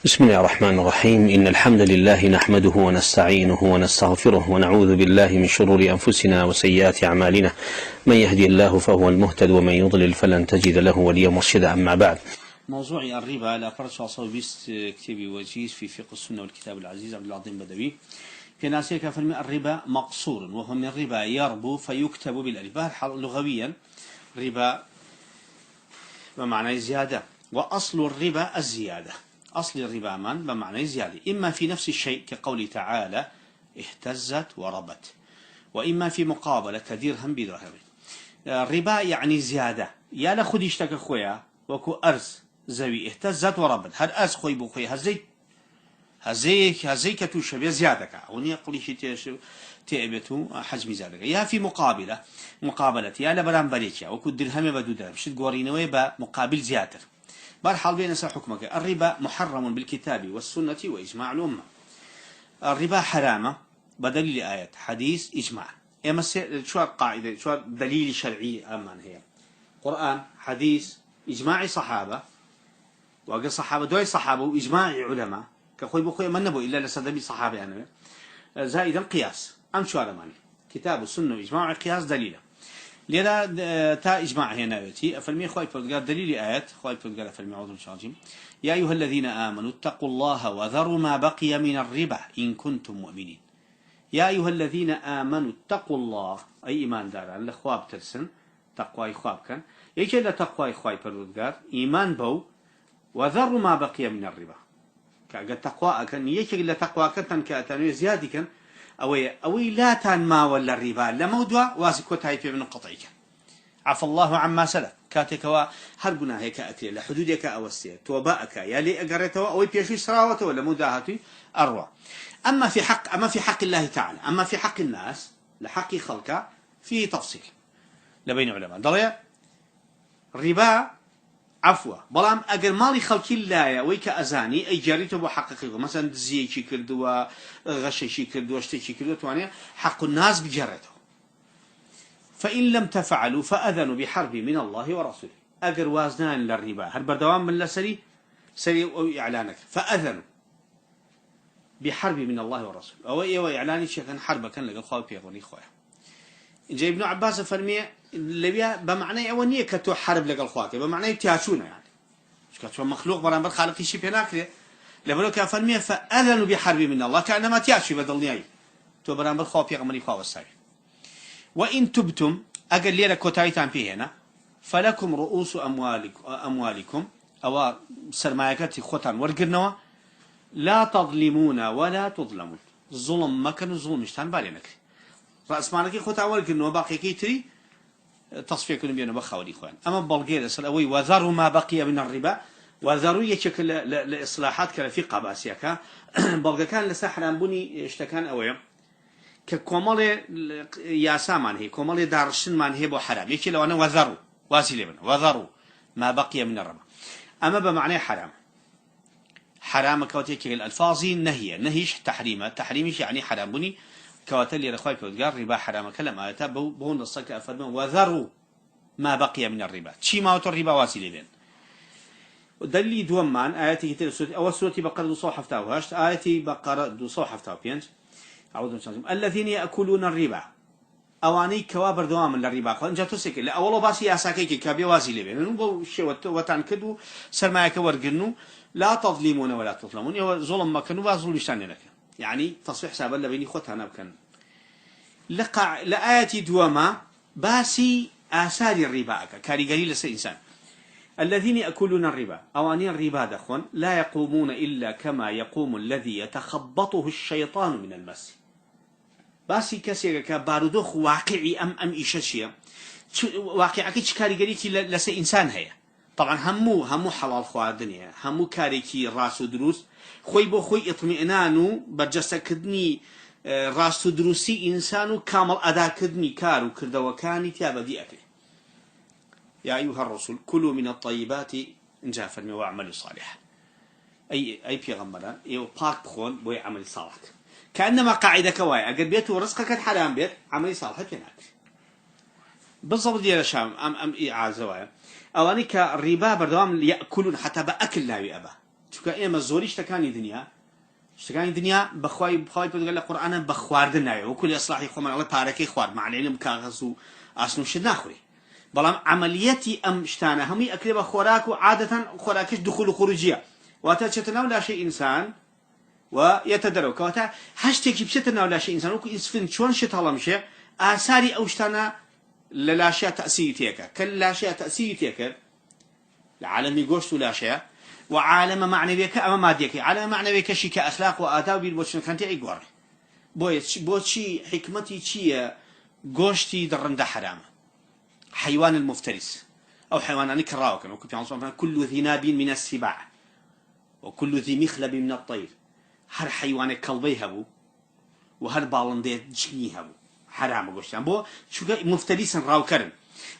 بسم الله الرحمن الرحيم. إن الحمد لله نحمده ونستعينه ونستغفره ونعوذ بالله من شرور أنفسنا وسيئات أعمالنا. من يهدي الله فهو المهتد ومن يضلل فلن تجد له وليا مرشدا. أما بعد، موضوع الربا لا فرش وصوبيست كتابي وجيز في فقه السنة والكتاب العزيز عبد العظيم بدوي في ناسيك فرمي الربا مقصور، وهو من الربا يربو فيكتب بالألف. لغويا ربا بمعنى زيادة، وأصل الربا الزيادة. أصل الربا من بمعنى زيادة، إما في نفس الشيء كقول تعالى اهتزت وربت، وإما في مقابلة كدرهم بدرهم. الربا يعني زيادة، يا لخد يشتكى خويا وكو أرز زوي اهتزت وربت، هل أرز خوي بخوي هزي كتو شبيه زيادك، وني قولي شيء تأبتو حجم زيادك. يا في مقابلة يا لبرام بريتيا وكو درهم بدو درهم شد قورينوي بمقابل زيادة. مرحل بين حكمك. الربا محرم بالكتاب والسنة وإجماع الأمة. الربا حرامة بدليل آيات حديث إجماع. إما شو القاعدة، شو دليل شرعي أمان هي؟ قرآن، حديث، إجماع صحابة، وقال صحابة دوي صحابة وإجماع علماء كخوي بخوي ما نبو إلا لسدبي صحابة أنا زائدا قياس. أم شو أماني كتاب السنة وإجماع القياس دليله. لذا تا إجماع هنا يأتي أفلمي خواي فقال دليل آيات خواي فقال أفلمي عوض الشاجم يا أيها الذين آمنوا اتقوا الله وذروا ما بقي من الربا إن كنتم مؤمنين. يا أيها الذين آمنوا اتقوا الله، أي إيمان دار على خواب ترسن تقوى خواب كان يجي لتقوى خواي فقال إيمان بو وذروا ما بقي من الربا. كأجل تقوى كان يجي لتقوى كان كأتانو زيادة كان أوي لا تان ما ولا الربا لموضوع واسكوت هاي في من قطعك. عفى الله عما سلف كاتك وهربنا هيك أكل لحدودك أوسية توباءك يا لي أجرته أو بيشوي سراوته ولا مداهتي أروع. أما في حق الله تعالى، أما في حق الناس لحق خلقه في تفصيل لبين علماء ضليا الربا عفوا بلام أجر مالي خلق الله ويك أزاني أي جريته بحققه مثلا زي شيء كردوا غش شيء كردوا اشتي شيء كردوا توانية حق الناس بجرته. فإن لم تفعلوا فأذنوا بحرب من الله ورسوله. أجر وازنان للربا هل بردوام من سري إعلانك فأذنوا بحرب من الله ورسوله أو أي إعلان شيء كان حرب كان لقى خوي بيغوني خويا. جاي ابن عباس فرمي اللي بمعنى أولية كتو حرب لقى الخواكي بمعنى تياشونا يعني كتو مخلوق برامبر خالقي شيء بيناكله لبلو كفرمي فأذنوا بحرب من الله كأنما تياشو بدل نياي تو برامبر خوي بيغمري خوي الساي. وإن تبتم أقل لي كوتايتان فيه هنا فلكم رؤوس أموالكم أو سرمايكات خوتان ورقرنوا لا تظلمون ولا تظلمون. الظلم ما كان الظلم مشتان بالينك رأس مالك خوتا ورقرنوا باقي كيتري تصفية كن بينه بخاولي إخوان. أما بلغير سلوي وذروا ما بقي من الربا وذروا يشكل لإصلاحات كلا في قباسيكا بلغ كان لسحر بني اشتكان أويم ككمال ياسامان هي كمال دارشن من هي بحرام يجي لو أنا وذروا واسيل ابن وذروا ما بقي من الربا. أما بمعنى حرام كوتيك الألفاظ نهيش تحريمش يعني حرام بني كواتلي رخوي كوتجار ربا حرام كلام آيات بهون الصك أفرموا وذروا ما بقي من الربا شيء ما هو الربا واسيل ابن. دليل دومان آياتي كتير سورة أول سورة بقرة دو صوحة فتاوهاش آياتي بقرة دو صوحة فتاوبينج أعوذ بالله. الذين يأكلون الربا أواني كوابر دوام للربا قال جاتو سكر لا أولو باسي أساكيك كابي وازي لبين نبو شيء وتان كدو سرمايك ورقنو لا تظلمون ولا تظلمون ظلم ما كانوا وظلم يشتاني لك يعني تصفيح حساب الله بيني خوتها نبكن لآياتي دوما باسي آثار الربا كاريغري لسا إنسان. الذين يأكلون الربا أواني الربا دخون لا يقومون إلا كما يقوم الذي يتخبطه الشيطان من المس. باسي كسيك كبارودوخ واقعي أم إيشاشية واقعك كاريغريكي لسا إنسان هي طبعا همو حلال خواه الدنيا همو كاريكي راسو دروس خوي بو خوي اطمئنانو برجسة كدني راسو دروسي إنسانو كامل أدا كدني كارو كردوكاني تيابا دي أكل. يا أيها الرسول كلوا من الطيبات إن جاء فرمي وعمل صالح. أي بيغمبران يو باك بخون بوي عمل صالح كأنما قاعدة كواي أقل بيت ورزقك حرام بيت عمل صالح بينك بالضبط دي شام أم إعازة وايا أواني كالربا بردوام يأكلون حتى بأكل لا يأبا چونکە ئێمە زۆری شتەکانی دنیا بەخوای پێدەگەل لە قورئانە بە خواردن ناوێ وەکو لە ئیسلاحی خۆمان ئەڵێ پارەکەی خوارد معنەی لەم کاغەز و ئاسن و شت ناخورێ بەڵام عملیەتی ئەم شتانە هەمووی ئەکرێ بە خۆراک و عادەتەن خۆراکش دخول و خروجیە واتە چێتە ناو لاشەی ئینسان و یەتە دەرەوە کەواتە هەر شتێکی بچێتە ناو لاشەی ئینسان وەکو ئیسفنگ چۆن شت هەڵەمشێ ئاساری ئەو شتانە لە لاشەیە تەئسیری تێکە کە لاشەیە تەئسیری تێکرد لە عالەمی گۆشت و لاشەیە وعالم معنويك أما ماديك عالم معنويك شيء كأخلاق وآداب بالبوشن كنتي أيقوار بوشي حكمتي شيء قوشتي درنده حرام حيوان المفترس أو حيوان كراوك وكنت عن كل ذي ناب من السباع وكل ذي مخلب من الطير هر حيوان كلبي هبو وهر بالندي جني هبو حرام قوشتي بو شو مفترس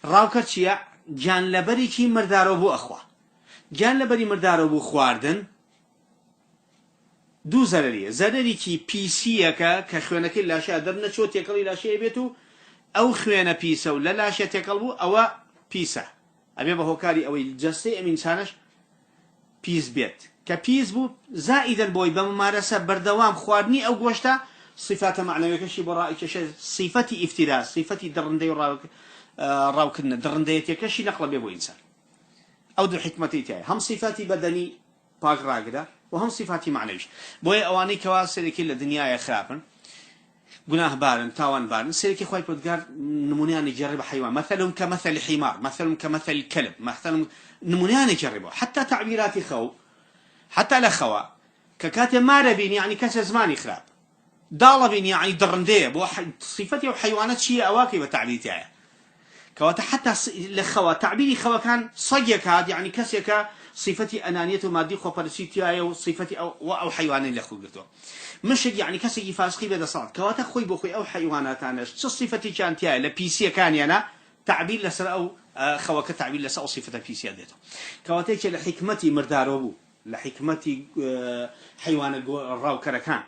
راوكر شيء جان لبري شيء مردارو بو أخوه جان لبری مردار بو خواردن دو زرری کی پیسیه که خوانه کی لاشه در نشو تکلی لاشه بیتو او خوانه پیسه ولا لاشه تکل بو او پیسه ابي به هوکاری او الجسي ام انسانش پیس بیت که پیس بو زائدا بوی بممارسه بردوام خواردنی او گوشتا صفات معنويه كشي برائك صفتي افتراس صفتي درندي راوكن درنديتي كشي نقل بيبو انسان أو دو حكمتي تاعي هم صفاتي بدني باق راقدة وهم صفاتي معنويش بوي أواني كواسري كل الدنيا خرابن قناه بارن تاوان بارن سيركي خواهي بودقار نمونيان يجرب حيوان مثلهم كمثل حمار مثلهم كمثل الكلب مثلهم نمونيان يجربوا حتى تعبيرات خو حتى الأخوة ككاتب ما ربين يعني كاس زماني خراب ضالبين يعني درندية بو صفتي وحيوانات شيء أواكي بتعبير تاعي كواتا حتى لخوا تعبيري خوا كان صيك هاد يعني كسيك صفتي أنانية مادي خو برسيتي أو صفتي أو حيوان اللي خو قلتو مش يعني كسي فاسقي بدا صاد كواتا خوي بخوي أو حيوانات أنا شو صفتي كانت يا لبيسي كان أنا تعبير لسر أو خوا كتعبير لسر أو صفة بيسي ديته كواتا لحكمتي مردارو لحكمتي حيوان الراو كركان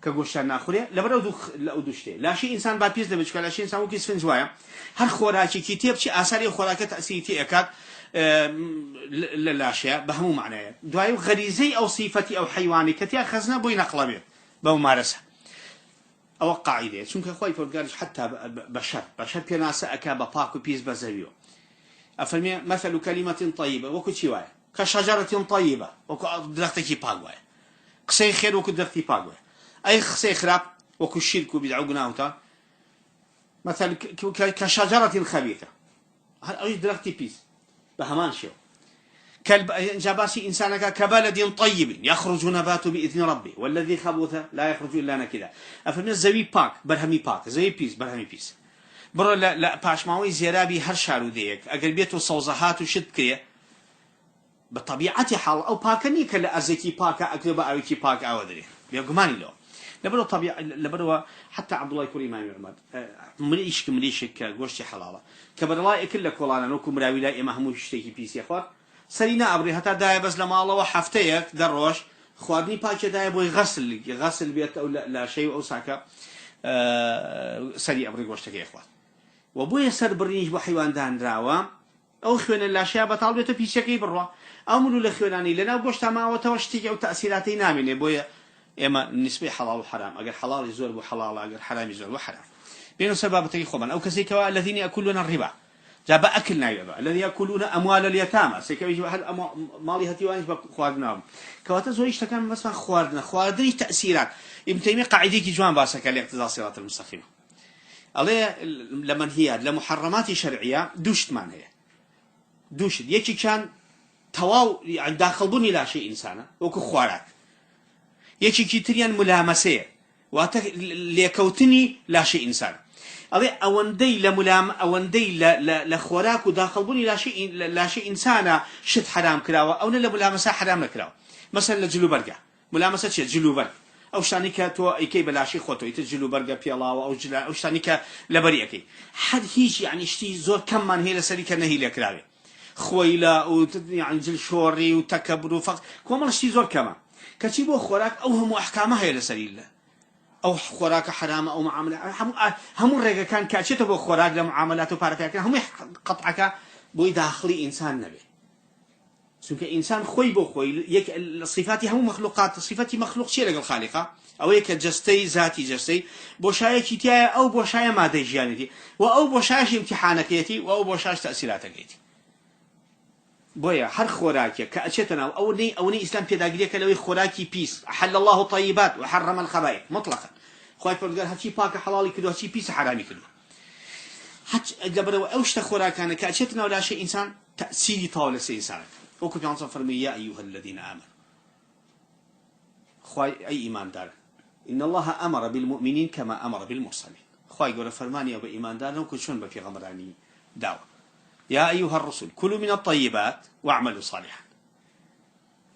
كقولشان ناخذه لبرو دوشته لا شيء إنسان بعد بيزده بتشكل لا شيء إنسان ممكن يسفن زوايا هر خوراكي كتير شيء آثار خوراك تأثيرتي أكاد لا شيء بهمو معناه دوايو غريزي أو صفتي أو حيواني كتير خزنا بوي نقلبه بممارسة أو قاعدة شو كخوي فرقارش حتى بشر كناس أكاب باكو بيز بزاويو أفهمي مثل كلمة طيبة وكل شيء كشجرة طيبة وكو درختي باقوة قصي خير وكو درختي باقوة أي خسي خراب وكو الشرك وبدعو قناوتا مثلا كشجرة خبيثة هل أريد درختي بيس بهمان شو جاباسي إنسانك كبلد طيب يخرج نباته بإذن ربي والذي خبث لا يخرج إلا نكدا أفهم الزوي باك برهمي باك زوي بيس برهمي بيس برو لا باش ماوي زيرابي هر شارو ديك أقربيته صوزهات وشد كريه بطبيعتي حال أو باكني كلا أزكي باك أكتب أوكي باك أو أدري بيقماني له لبرو طبيعة لبرو حتى عبد الله يكون إمام عماد مريشك قوشتي حلالة كبر الله كله كولانا نوكو مراوي لا إمام مشتكي بيس يا أخوار سرينا أبري حتى داي بس لما الله وحفتيك دروش خوارني باكي داي بوي غسل بيت أو لا شيء أو ساكا سري أبري قوشتك يا أخوار وبوي سر برينيش بحيوان دان دراوا أو خوان لا شيء بطالبته بيسكي بروا أو ملو لخواناني لنا قوشتا ما وتوشتي أو تأثيراتي نامني بوي إما نسبة حلال وحرام أجر حلال يزور وحلال أجر حرام يزور وحرام بينه سبب تريخهم أو كسيكوا الذين يأكلون الربا جاب أكلنا يبا الذين يأكلون أموال اليتامى سيكوا يجوا هل مالي هتيوانش بخواردناهم كواتا زوجش تكان بس خواردني تأثيرات ابن تيمية قاعدة جوان باسك الاقتضاء صراط المستقيم عليه لمن هي لمحرمات شرعية دوشت من هي دوشت يكي كان تواو يعني داخل بني لا شيء إنسانه وكو خوارات يكي كتريان ملامسة ليكوتني لا شيء إنسان أبي أوندي أوندي لخوراك وداخل بني لا شيء إنسان شد حرام كراوة أو لملامسة حرام نكراوة مثلا لجلو برجع ملامسة شيء جلو برج أو شانيكا تو إيكي بلا شيء خوتو يتجلو برجع في الله أو شانيكا لبريكي حد هيش يعني اشتي زور كم من هي لسريكا نهي لكراوة خويلة ويعني جل شوري وتكبر وفقر كمان اشتي زور كمان كتيبو خوراك أو هم أحكامها هي لسريلا أو خوراك حرام أو معاملة هم الرجال كان كاتشتبو خوراك لمعاملات وبارفيا هم قطعك بوي داخلي إنسان نبي چونکە ئینسان خۆی بۆ خۆی یەک صفاتی هەموو مەخلوقات صفاتی مەخلوق چیە لەگەڵ خالقا ئەوەیە کە جەستەی ذاتی جەستەی بۆشایەکی تایە ئەو بۆشایە مادەی ژیانێتی و ئەو بۆشایەش ئیمتیحانەکەیەتی و ئەو بۆشایش تەئسیراتەکەیەتی بۆیە هەر خۆراکێک کە ئەچێتە ناو ئەوەی ئیسلام پێداگیریەکە لەوەی خۆراکی پیس أحل الله الطيبات وحرم الخبائث مطلقا خۆی پەروەردگار هەرچی پاکە حەڵاڵی کردووە هەرچی پیسە حرامی کردووە لەبەرەوە ئەو شتە خۆراکانە کە ئەچێتە ناو لاشەی ئینسان تەئسیری تەواو لەسەر ئینسانەکە وەکو پێغەمبەر فەرمووی یا ئەیها الذین آمنوا خوای ئەی ئیماندار إن الله أمر بالمؤمنين كما أمر بالمرسلين خواهي قول فرماني أبا إيمان دارنا وكشون بفي غمراني دعوة يا أيها الرسل كلوا من الطيبات واعملوا صالحا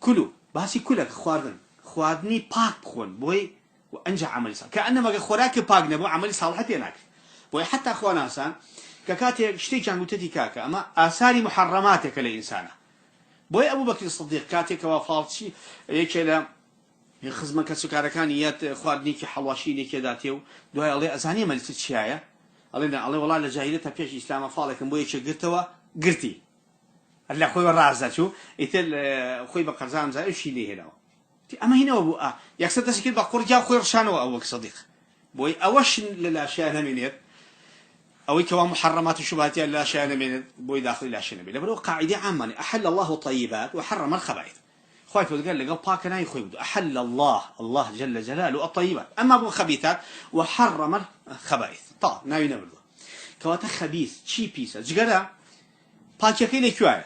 كلوا باسي كلك خواردني باك بخون بوي وأنجح عملي صالح كأنما خوراك باك نبو عملي صالح تيناك بوي حتى أخوانا أسان ككاتي اشتي كان قلتتي كاكا أما آثار محرماتك لإنسانة بوي أبو بكر الصديق كاتي كوافالتشي يكلا خزمە کە سوکارەکانی یەت خواردنێکی حەڵواشی لێکێ داتێ و دوای ئەڵێ ئەزانێ مەلیتت چیایە ئەڵێ وەڵا لە جاهیلەتە پێش ئیسلامە فاڵێکم بۆ یەکێ گرتەوە گرتی لە خۆی ڕازدا چوو ئیتر خۆی بە قەرزان زای شی لێ هێناوە ئەمە هینەوە بوو یەکسەر دەستی کرد بە قورجا خۆی ڕشانەوە ئەو وەک سەدیق بۆی ئەوەش لە لاشیان نەمێنێت ئەوەی کەوا محرمات و شوبهاتیان لە لاشیان نەمێنێت بۆی داخلی لاشی نەبێت لەبەرەوە قاعدەی عامانە أحل الله الطيبات وحرم الخبائث خواهي فقال لقال باك ناي خوي أحل الله جل جلاله الطيبات أما أبو خبيثات وحرم الخبائث طا ناي نبرد كواتا خبيث شي بيسا جقرا باكي كيلي كوايا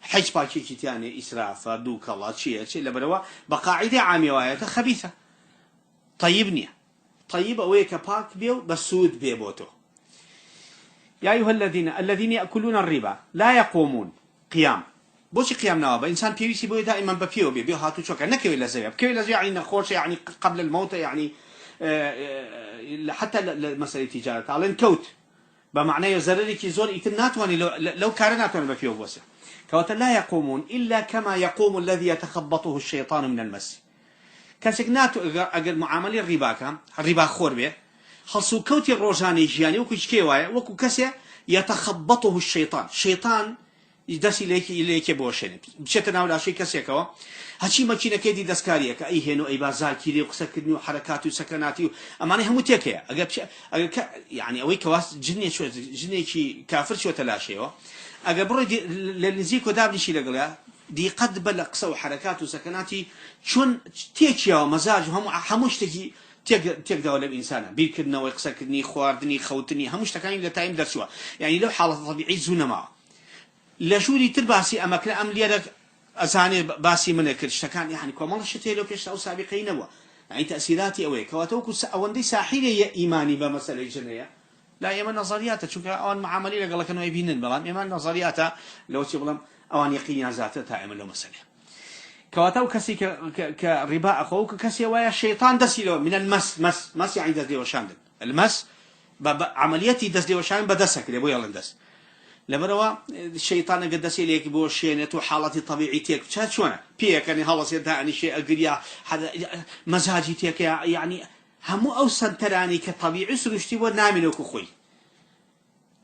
حج باكي كتاني إسراف دوك الله شي لبروا بقاعدة عامية وايتا خبيثة طيبني طيب أويك باك بيو بسود بيبوتو يا أيها الذين يأكلون الربا لا يقومون قيام بوشي قيام نوابا إنسان بيويسي بوي دائما بفيو بيو هاتو شوكا نكوي لزيب كوي لزيب يعني نخوش يعني قبل الموت يعني حتى مسألة تجارة على الكوت بمعنى يزرري كي زور إتناتواني لو كارناتواني بفيو بوسي كوتا لا يقومون إلا كما يقوم الذي يتخبطه الشيطان من المس كاسكناتو أقل معاملة الربا خور به خلصو كوتي الروجاني جياني وكو شكيواي وكو كسي يتخبطه الشيطان دەستی لێکێ بۆشێنێت بچێتە ناو لاشەی کەسێکەوە هەچی مەکینەکەی دی دەستکاریەکە ئەی هێن و ئەی بازاکیری و قسەکردنی و حرەکات و سەکەناتی و ئەمانەی هەموو تێکەیە ئەگەر یعنی ئەوەی کەواس جنێکی کافر چۆتە لاشەیەوە ئەگەر بڕۆی لە نزیک و دابنیشی لەگەڵە دیقەت بە لە قسە و حرەکات و سەکەناتی چۆن تێکیەوە مەزاج و هەموو شتێکی تێکداوە لەم ئینسانە بیرکردنەوەی قسەکردنی خواردنی خەوتنی هەموو شتەکانی لە تایم دەرچووە یعنی لەو حاڵەتە طبیعی زوو نەماوە لشوري ترباسي أما كلا أم ليرك أزاني باسي من الكرشتكان يعني كمان شتى لو كشت أو سابقين نوا يعني تأثيراتي أوي كواتوكو أوندي ساحية إيماني بمسألة جنية لا يمن نظريات شو كأوان معاملي لقلا كانوا يبينن بلام يمن نظريات لو تبلم أوان يقين ذاته تعمل له مسألة كواتو كسي كرباء أخوك كسي ويا الشيطان دسيله من المس يعني دس وشاندن المس عمليتي دس وشاندن بدسك اللي بويا لندس لبروا الشيطان قدسي ليك بو شينت وحالتي طبيعتك شلونه بيك يعني خلاص يعني شيء اقريا هذا مزاجي تيك يعني همو اوسن تراني كطبيعي سرشتي ونامنك خوي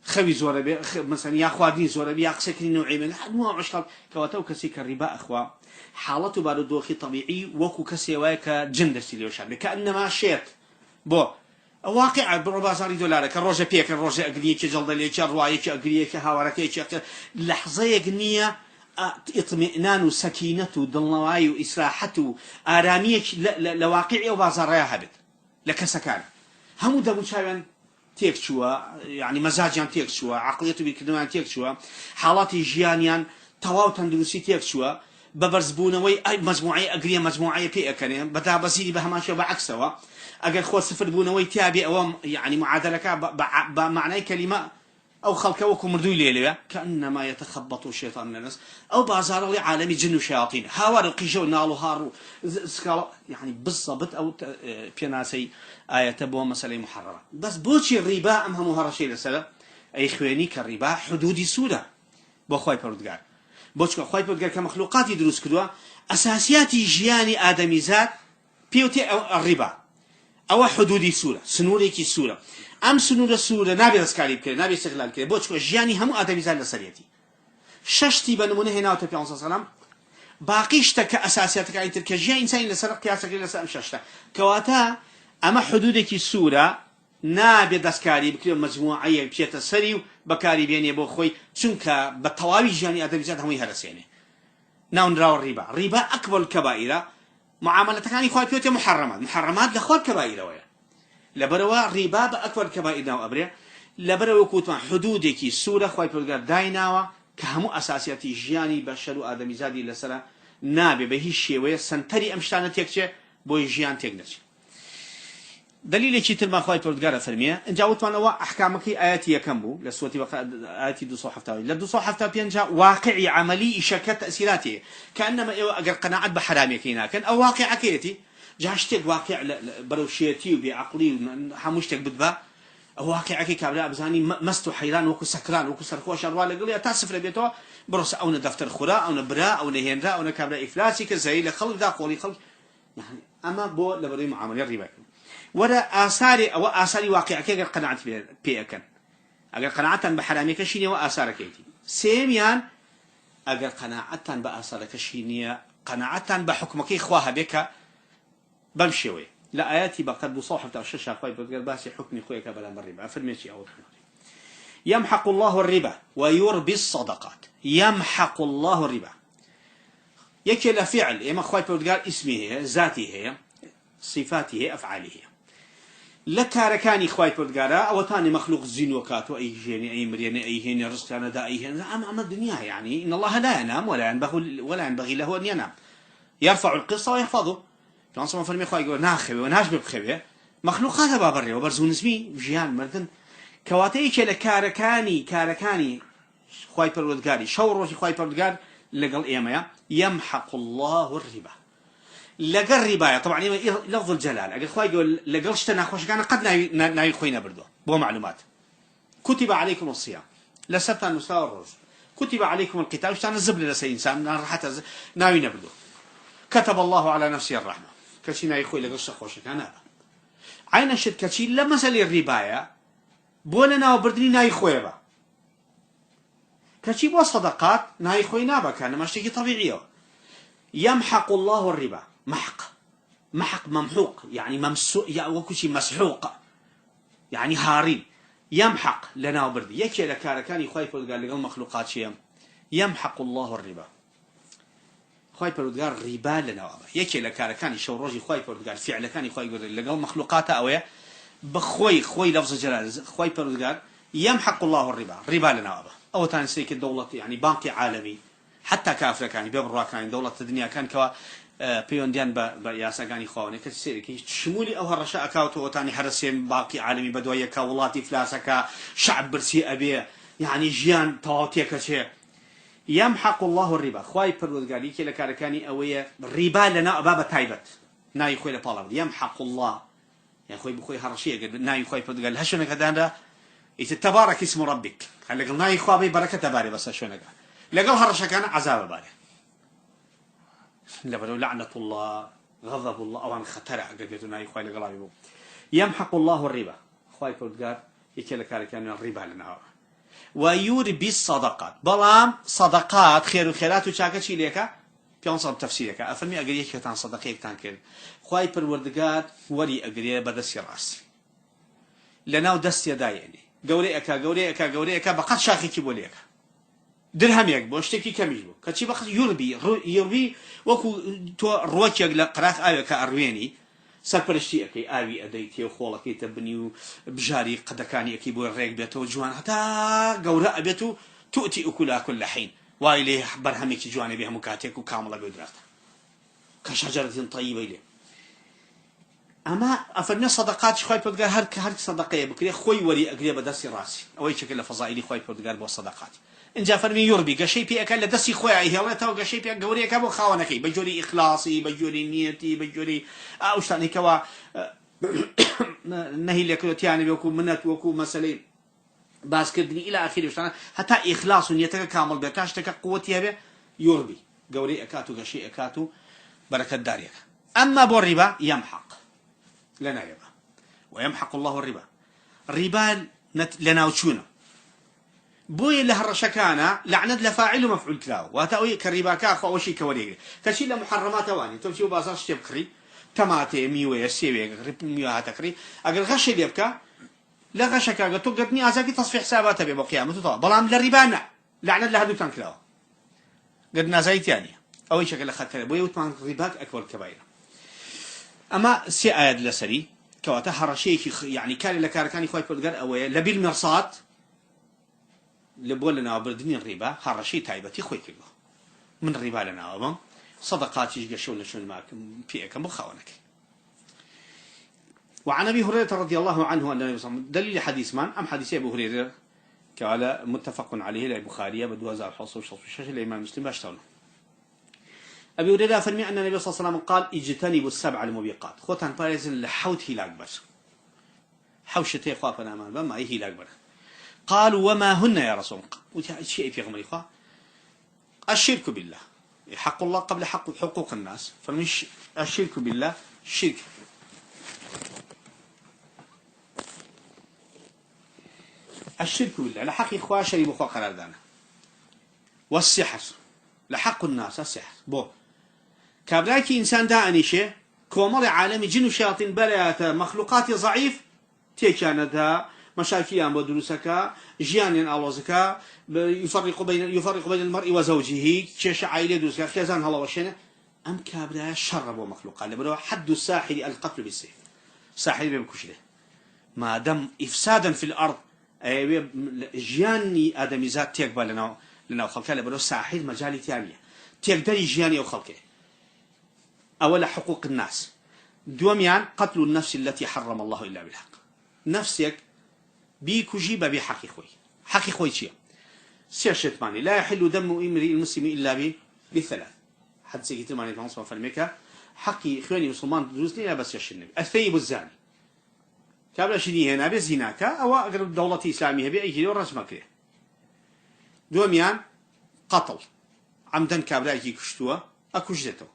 خوي زوربي مثلا يا اخواني زوربي يقسكني نوعي من انواع اشكال كواتو كسيك الربا اخوا حالته بارودوخي طبيعي وكو كسي وايك جندسي ليوشان كانما شيت بو واقع بربازاري دولار كروجة بيك كروجة أقلية كجلد اللي كرواية كأقلية كهواركية كأ لحظة جنية اطمئنان وسكينة ودلنواي وإسراحة آرامية لواقع وبازارها هبت لك سكان هم ده مشاهدين تيكشوا يعني مزاجيان تيكشوا عقليته بيكدوان تيكشوا حالات جيانيان تواو تندرسي تيكشوا ببرزبونوي أي مجموعية أقلية مجموعية بيئة كان بدأ بزيدي بهماشة بعكسوا أجل خو صفر بونوي تابع أو يعني معادلة بمعنى كلمة أو خلق وكم مردوي ليلة كأنما يتخبط الشيطان من الناس أو بازار لعالم جن وشياطين هاور القيجو نالو هارو يعني بالضبط أو بيناسي آية تبوا مسألة محررة بس بوشي الربا أم هم هرشي لسلا أي خواني كالربا حدود سودة بخواي بردقار بوشك خواي بردقار كمخلوقات يدرس كدوا أساسيات جياني آدمي ذات بيوتي الربا أو حدودي سورة سنوريكي سورة أم سنورة سورة نبي رسكالي بكرة نبي استغلال كرة بوشكو جياني هم آدمي زال لسريتي ششتي بنمونه هنا وتبي صلى الله عليه وسلم باقيشتا كأساسيات كايتر كجيا إنسان لسر قياسك لسر ششتا كواتا أما حدودك السورة نابي دسكاري بكل مجموعة بشيت السري بكاري بيني أبو خوي شنك بالطوابي جاني أدم زاد هم يهرسينه ناون راو الربا أكبر الكبائر معاملة كاني خوي بيوتي محرمات لخوات كبائر ويا لبروا الربا بأكبر الكبائر ناو أبريا لبروا كوتما حدودك السورة خوي بيوتي دايناوا كهمو أساسيات جياني بشر آدم زادي لسر نابي بهي الشيء سنتري أمشتانة تكشة بوي جيان تكنش دليل شيء تلما خواي بردقارة فرمية إن جاوت معنا أحكامك آياتي يكمبو لسوتي آياتي دو صحف تاوي لدو صحف تاوي بينجا واقعي عملي إشاكة تأثيراتي كأنما أجر قناعة بحرامي كينا كان أو واقع كيتي جاشتك واقع بروشيتي وبعقلي حموشتك بدبا واقع كي كابلا بزاني مستو حيران وكو سكران وكو سرخوش أرواله قال لي تاسف لبيتوا بروس أو دفتر خراء أو براء أو نهينرا أو كابلا إفلاسي كزي لخلق ذا قولي خلق يعني أما بو لبري معاملة الربا ولا آثاري واقع كي قناعة بيأكن أجر قناعة بحرامي كشيني وآثار كيتي سيميان أجر قناعة بآثار كشيني قناعة بحكمك إخوها بك بمشيوي لا آياتي بقد بصاحب الشاشة خوي بتقول باسي حكمي خويك بلا مريبا فرميتي أو يمحق الله الربا ويربي الصدقات يمحق الله الربا يكل فعل إما خوي بتقول اسمه هي ذاته هي صفاته هي أفعاله لك ركاني خوي بتقول أو ثاني مخلوق زين وكاتو أي جيني أي مريني أي هني رزق أنا دا أي هني أما الدنيا يعني إن الله لا ينام ولا ينبغي له أن ينام يرفع القصة ويحفظه كان صار فرمي خوي يقول ناخبه وناشب بخبه مخلوقات بابري وبرزون اسمي جيان مردن كواتيك كاركاني خوي بردقاري شورو خوي بردقار لقل إيمايا يمحق الله الربا لقل الربا طبعا لفظ الجلال أقول خوي يقول لقل شتنا خوش كان قد ناي خوينا بردو بو معلومات كتب عليكم الصيام لسبت المستوى الرز كتب عليكم القتال وشتنا الزبل لسي إنسان راحت ناوي نبردو كتب الله على نفسه الرحمة كشينا يخوي لقصة خوشة كان عين الشد كشي لما سألي الرباية بولنا وبردني ناي خويبا كشي بو صدقات ناي خوي نابا كان ماشتكي طبيعية يمحق الله الربا محق ممحوق يعني ممسوق يعني وكشي مسحوق يعني هارين يمحق لنا وبردي يكي لكارا كان يخوي قال لقل مخلوقات شيء يمحق الله الربا خوي بردقار ربا لنا وابا يكي لكارا كان يشوروجي خوي بردقار فعل كان يخوي يقول لقل مخلوقاته أويا بخوي لفظ جلال خوي بردقار يمحق الله الربا لنا وابا أو تاني سيك الدولة يعني بنك عالمي حتى كافر كان بيبروا كان دولة الدنيا كان كوا بيونديان بياسا كان يخواني كتير كي شمولي أو هالرشاء كاوتو تاني حرسين باقي عالمي بدوية كولاتي فلاسكا شعب برسي أبيه يعني جيان تواتي كشيء يمحق الله الربا خوي بردقار يكي لكاركاني أويا ربا لنا أبابا تايبت ناي خوي لبالغ يمحق الله يا خوي بخوي هرشيه ناي خوي بردقار هشونك هذا تبارك اسم ربك قال لك ناي خوي بركة تباري بس هشونك لقل هرشة كان عذاب باري لبلو لعنة الله غضب الله أو عن خطر قلت ناي خوي لقل يمحق الله الربا خوي بردقار يكي لكاركاني الربا لنا ويربي الصدقات بلام صدقات خير وخيرات وشاكا شي ليكا بيونصر تفسيرك أفرمي أقريك كتان صدقيك تان كير خواي بالوردقات وري أقريه بدسي راس لناو دستي دايني قوليكا بقات شاخي كيبوليكا درهم يكبو اشتكي كميجبو كتشي بقات يربي وكو تو روكي قرات آيوكا أرويني سرپرشتی اکی آوی ادیتی و خالقی تبنیو بجاری قدکانی اکی بو رگ بیتو جوان حتی جورا بیتو تؤتی اکلا كل حين وایله برهمی که جوانی به مکاتک و کاملا بدرات كشجرة طيبة له أما أفرنا صدقات شوي بتقول هر صدقة بكري خوي ولي أقرب دسي راسي أو أي شكل فضائلي خوي بتقول بالصدقات إن جاء فرمي يربي قشي بي أكل دسي خوي هي الله تو قشي بي قوري كابو خاونكي بجوري إخلاصي بجوري نيتي بجوري أوش تاني كوا نهي لك يعني بيكون منت وكو مسألة بس كدني إلى آخره حتى إخلاص نيتك كامل بكاش تك قوتي به يربي قوري أكاتو قشي أكاتو بركة داريك أما بالربا يمحق لنا ويمحق الله الربا لنا وشونا بوي لهر شكانا لعنة لفاعل ومفعول كلاو واتاوي كريباكا خو وشي كوريغ كشي لمحرمات واني تمشي بازار شتبكري تماتي ميوه سيوي غريب ميوه هتكري اگر غش ليبكا لا غشكا قلتو قدني ازاكي تصفيح حساباتها بيبو قيامته طبعا بلام للربانا لعنة لهدو تنكلاو قدنا زي تاني اول شكل خدت بوي وطمان رباك اكبر كبيره اما سي اياد لسري كواتا هرشيكي يعني كان لكاركاني خوي بلغر اوي لبي المرصاد لبولنا بردني الربا هرشي تايبتي خوي كيلو من الربا لنا وبم صدقات يجي شو شو معك فيك مخاونك. وعن ابي هريره رضي الله عنه ان النبي صلى الله عليه وسلم دليل حديث من ام حديث ابو هريره قال متفق عليه للبخاري بدو هذا الحصول شخص الامام مسلم باشتغل. ابي هريره فرمي ان النبي صلى الله عليه وسلم قال اجتنبوا السبع الموبقات خوتان بارزن لحوت هي الاكبر حوشتي خوافنا ما هي الاكبر. قالوا وما هن يا رسول الله شيء في غمر إخوة الشرك بالله حق الله قبل حقوق الناس فمش الشرك بالله الشرك بالله لحق إخوة شريب إخوة قرار دانا والسحر لحق الناس السحر بو كابلاكي إنسان داعني شيء كومر عالمي جن وشياطين بليات مخلوقات ضعيف تيكانتها مشاكيان بدروسك جيان ألوزك يفرق بين المرء وزوجه كش عائلة دروسك خزان هلا وشنا أم كابرا شرب ومخلوقات لبرو حد الساحر القتل بالسيف ساحر بمكشله ما دام إفسادا في الأرض جياني آدمي ذات تقبل لنا خلقه لبرو ساحر مجال ثانية تقدر جياني أو خلقه أول حقوق الناس دوميان قتل النفس التي حرم الله إلا بالحق نفسك بيك وجيب بحقي خوي حقي خوي شيء سيرشت ماني لا يحل دم امرئ المسلم الا بثلاث حد سيكتر ماني تنصف فرميكا حقي اخواني مسلمان دروسني لا بس يشنب الثيب الزاني قبل شدي هنا بزناك او اقرب دولة اسلاميه باي كيلو رسمك دوميان قتل عمدا كابراكي كشتوا اكوجدته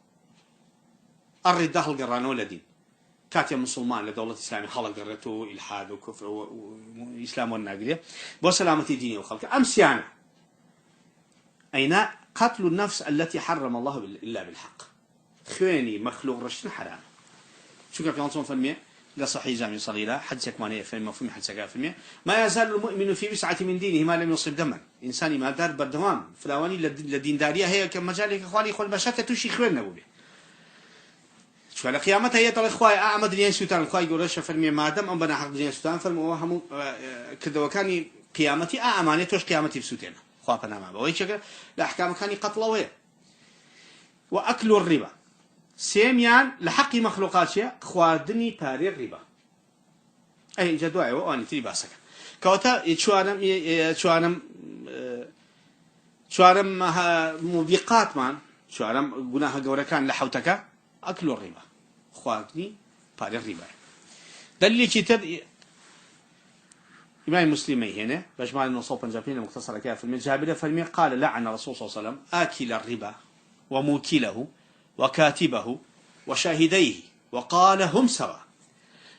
الرداء القران ولدين كاتيا مسلمان لدولة إسلامية خلق قرته إلحاد وكفر وإسلام والناقلية بسلامة ديني وخلق أمسيانا أين قتل النفس التي حرم الله إلا بالحق خواني مخلوق رشد حرام شو كان في عنصر فالمية لا صحيح جامع صغيرة حد سكمانية في المفهوم حد سكاف في المية ما يزال المؤمن في بسعة من دينه ما لم يصب دما إنساني ما دار بردوام فلاواني لدين دارية هي كمجالك إخواني إخوان بشاتة توشي خواننا بوبي شو على قيامتها هي ترى إخوائي أعمد دنيا سوتان إخوائي يقول رشة فرمي ما دام أم بنا حق دنيا سوتان فرموا هم كذا وكاني قيامتي أمانة توش قيامتي بسوتين إخوة بنا ما بوي شكل الأحكام كاني قتلوه وأكل الربا سيميان لحق مخلوقات شيء خوادني باري الربا أي جدوعي وأني تري باسك كوتا شوارم موبقات مان شوارم جناها جورا كان لحوتك أكل الربا خواتني باري الربا دليل كتير إمام مسلم هنا بجمع النصوص بنجابين مختصرة كيف في الجابرة فالمي قال لعن الرسول صلى الله عليه وسلم آكل الربا وموكله وكاتبه وشاهديه وقال هم سوا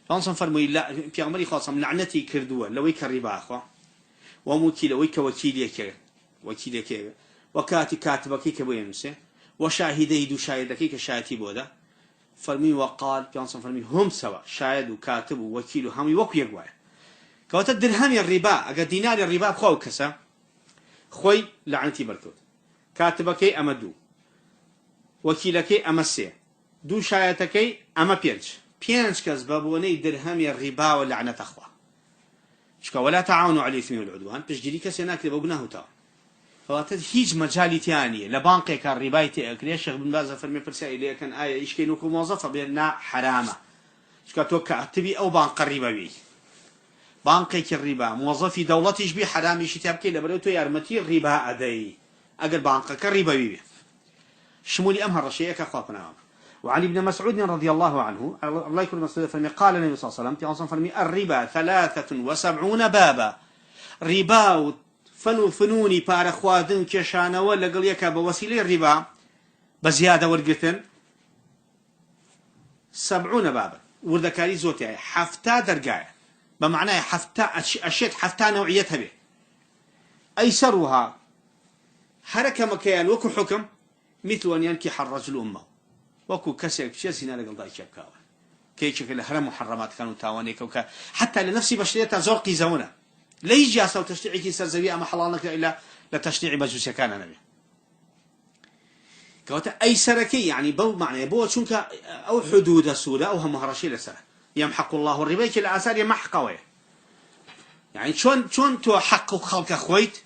فانصن فرمي لا في عمري خاصة من لعنتي كردوا لو يك الربا أخوة وموكله ويك وكيلك كاتبك كي بيمسه وشاهديه دو شاهدك كشاهدي بوده فرمي وقال فانصن فرمي هم سوا شاهد وكاتب ووكيل هم يوكي يقوى كوتا درهم الربا أجا دينار الربا بخو كسا خوي لعنتي بركوت كاتبك أمدو وكيلك أمسي دو شايتك أما بينج كسبابوني درهم الربا واللعنة أخوة شكا ولا تعاونوا على الإثم والعدوان بجدي كسيناك لبقناه تا فواتد هيج مجالي تانية لبانقي كان ربايتي أكل الشيخ بن باز فرمي برسائل إليه كان آية إيش كينوكو موظفة بيننا حرامة شكا توقع تبي أو بانق الربا بي بانقي الربا موظفي دولتي يشبه حرامي شتابكي لبريتو يارمتي الربا أدي أقل بانقك الربا بي شمولي أمهر الشيء كأخواتنا وعن ابن مسعود رضي الله عنه الله يكون مسعود فرمي قال النبي صلى الله عليه وسلم فرمي الربا 73 بابا ربا فنوني بارخوادن كشانا ولا قل يكا بوسيلة الربا بزيادة ورقتن 70 بابا وردكاري زوتي حفتا درقاية بمعنى حفتا أشياء حفتا نوعيتها به أيسرها حركة مكيان وكو حكم مثل أن ينكح الرجل أمه وكو كسيك شيسينا لقل ضاي شبكاوة كي شكل هرم محرمات كانوا تاوانيك حتى لنفسي بشريتها زورقي زونا لا يجي أسو تشريعي كي سرزوية أما حلالك إلا لتشريع مجوسي كان نبي كوتا أي سركي يعني بو معنى بو شونك أو حدود السورة أو هم هرشي لسرة يمحق الله الربا كلا أسار يمحق قوي يعني شون تو حق خلق خويت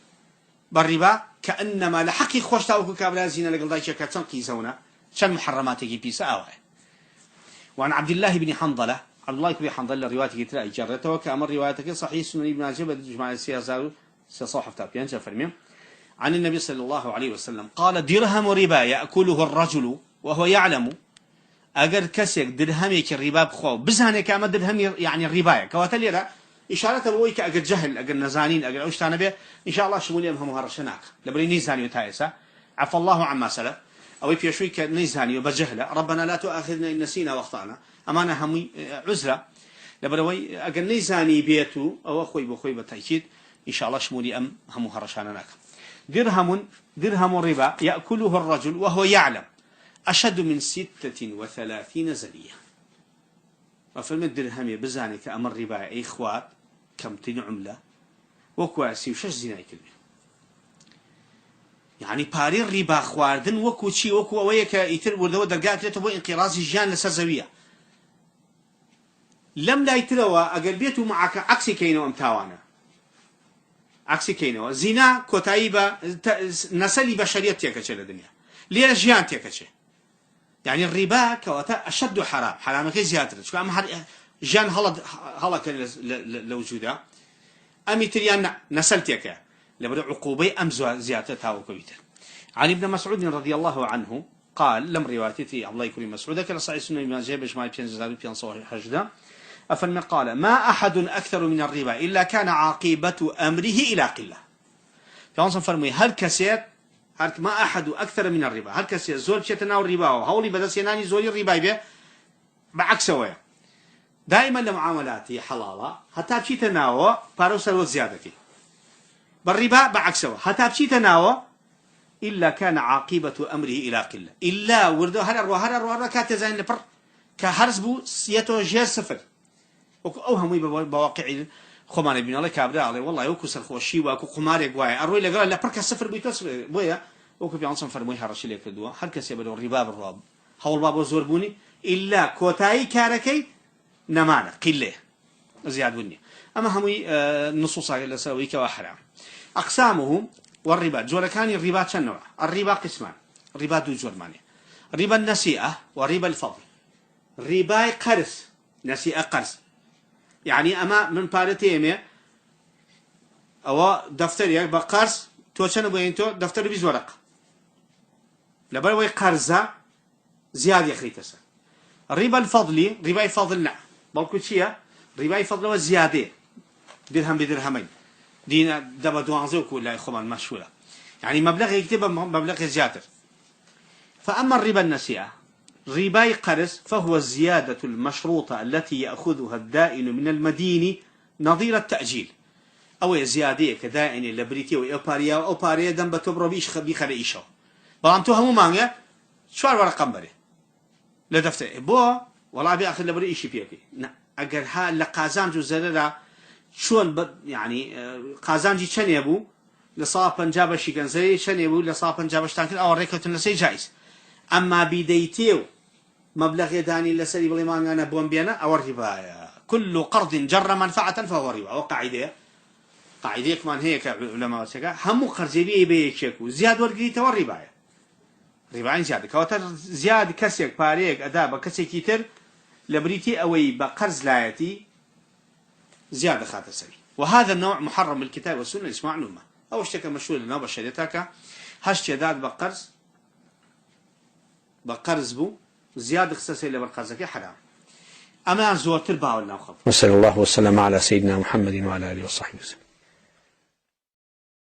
بالربا كأنما لحقي خوش تاوكو كابلا زينة لقل ضاي شكا تنقي زونا شان محرماتك بيسا أوه وعن عبد الله بن حنظلة عبد الله بن حنظلة روايته تلاقي جرته وكأمر روايتك صحيح سنن ابن ماجه جماعة السياسة صحف تابعين فرمي عن النبي صلى الله عليه وسلم قال درهم ربا يأكله الرجل وهو يعلم أجر كسك درهمك الربا بخو بزهنك كما درهم يعني الربا كواتليرا إشارة بويك أجر جهل أجر نزانين أجر أوش تانبه إن شاء الله شمولي أمهم هرشناك لبري نيزاني وتايسة عفى الله عما سلف أو في شويك نيزاني وبجهله ربنا لا تؤاخذنا إن نسينا واخطأنا أمانة همي عذرة لبروي أجر نيزاني بيتو أو أخوي بخوي بالتأكيد إن شاء الله شمولي هم هرشاناك درهم ربا يأكله الرجل وهو يعلم أشد من 36 زنية وفيلم الدرهم بزاني كأمر ربا أي إخوات كم عملة وكواسي وشش زناي كلمة يعني بارين ربا خواردن وكو شي وكو ويك يتر وردو درجات لتبو انقراض الجان لسزوية لم لا يتروا أقلبيته معك عكسي كينو أمتاوانا عكسي كينو زنا كتايبة نسلي بشرية تيكتش للدنيا ليه جيان تيكتش يعني الربا كواتا أشد حرام كي زيادة شو أم جان هلا كان لوجوده أمي تريان نسل تيكا لبرع عقوبة أم زيادة تاو كويتا عن ابن مسعود رضي الله عنه قال لم روايتي الله يكرم مسعود كلا صحيح سنة ما جاب ما بين صحيح حجدا أفلم قال ما أحد أكثر من الربا إلا كان عاقبة أمره إلى قلة فأنصر فرمي هل كسيت ما أحد أكثر من الربا هل كسيت زول شتناو الربا وهولي بدأ سيناني زول الربا به بعكس ويا دائما لمعاملاتي حلالة حتى بشي تناو باروسل وزيادتي بالربا بعكسه حتى بشي تناو إلا كان عاقبة أمره إلى قلة إلا وردو هرر كات زين لبر كهرزبو سيتو جير سفر أو هم بواقع خمان بين الله كابدا عليه والله يوكو سرخوشي واكو قمار يقواي أروي لقال لا بركة سفر بيتوس بويا وكو بيعنصن فرموي هرشي لك الدوا هر كسي بدو الربا بالراب حول بابو زوربوني إلا كوتاي كاركي نمانا قلة زياد بني أما همي نصوص على سويك وحرام أقسامه والربا جورا كان الربا شنوع الربا قسمان ربا دو جرماني ربا النسيئة وربا الفضل ربا قرص نسيئة قرص يعني أما من بارتيمي أو دفتر بقرص توشن بينتو دفتر بيزورق لبروي قرزة زيادة يخريتسا ربا الفضل ربا الفضل نعم بالكوتشيا ربا الفضل والزيادة درهم بدرهمين دينا دبا دوانزوك ولا خمان مشهورة يعني مبلغ يكتب مبلغ زيادة فأما الربا النسيئة ربا قرص فهو الزيادة المشروطة التي يأخذها الدائن من المدين نظير التأجيل أو زيادة كدائن لبريتي أو باريا دم بتبرو بيش بيخليشوا بلانتو همو مانجا شوار ورقم بري لدفتر بو والله بيأخذ لبري إيشي بيكي أجر ها لقازان جو زررا شون يعني قازانجي شن يبو لصاب بنجاب شيكن زي شن يبو لصاب بنجاب شتانكن أو ريكوتن لسي جايز أما بديتيو مبلغ يداني لسري بلي ما أنا بوم بينا أو الربا كل قرض جر منفعة فهو ربا وقاعدة قاعدة كمان هيك علماء سكا هم قرضي بيشكو زياد ورقي تور ربا رباين زيادة كوتر زياد كسيك باريك أدابا كسيك كتير لبريتي أوي بقرض لايتي زيادة خاطر سري وهذا النوع محرم بالكتاب والسنة اسمع معلومة أو اشتكى مشهور لنا بشريتك هش داد بقرض بو زيادة خصوصية لبرقرضك حرام أما زور تربا ولا نأخذ. نسأل الله والسلام على سيدنا محمد وعلى آله وصحبه وسلم.